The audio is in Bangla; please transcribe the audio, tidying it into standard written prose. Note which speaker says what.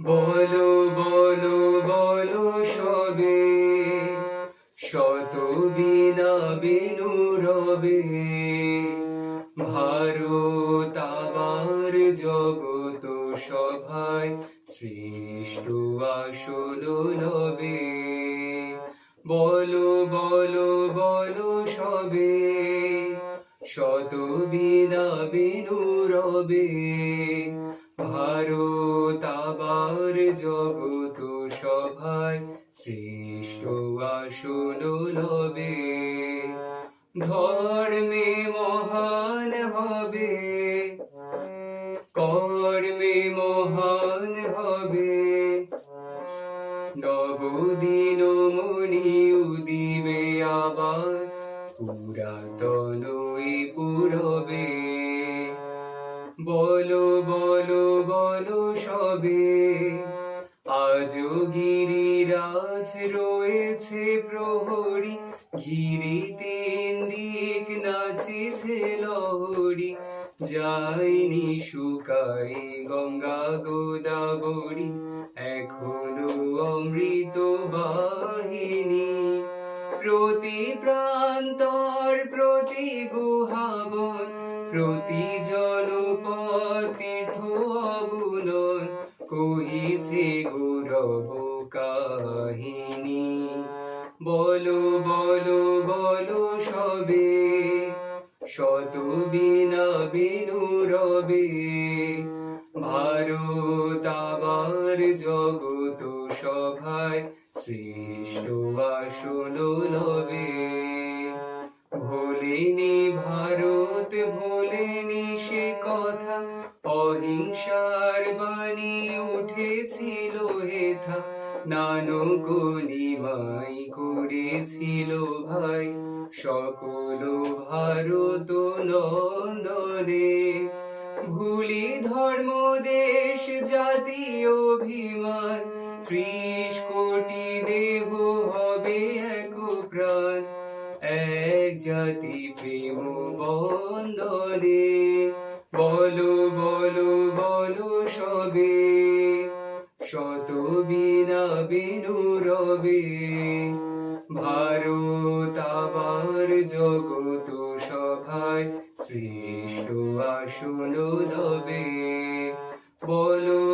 Speaker 1: বলো বলো বলো সবে, শত বিনা বিনু রবে। ভারত আবার জগত সভায় সৃষ্ট আসল লবে। বলো বলো বলো সবে, শত বিনা বিনু রবে। ভারত আবার জগত সভায় সৃষ্ট আসল লবে। ধর্মে মহান হবে, কর্মে মহান হবে। নবদিন মনি উদিবে আবার, পুরাতন পুরবে। বলো বলো বলো সবে, আজও গিরিরাজ রয়েছে প্রহরী। ঘিরে তিন দিক নাচিছে লহরী। যায়নি শুকাই গঙ্গা গোদাবরী, এখনো অমৃত বাহিনী। প্রতি প্রান্তর প্রতি গুহাবন, প্রতি জনপদ তীর্থ অগুণন, কহিছে গৌরব কাহিনী। বলো বলো বলো সবে, শত বিনা বিনু রবে। ভারত আবার জগত সভায় সৃষ্ট আসল লবে। ভোলেনি ভারত ভোলেনি সে কথা, অহিংসার বাণী উঠেছিল হেথা। নানক নিমাই করেছিল ভাই, সকল ভারত নন্দনে। ভুলি ধর্ম দেশ জাতি অভিমান, 30 কোটি দেহ হবে এক প্রাণ। এক জাতি প্রেম বন্দনে। বলো বলো বলো সবে, শত বিনা বিনু রবে। ভারত আবার জগত সভায় সৃষ্ট আসল লবে। বলো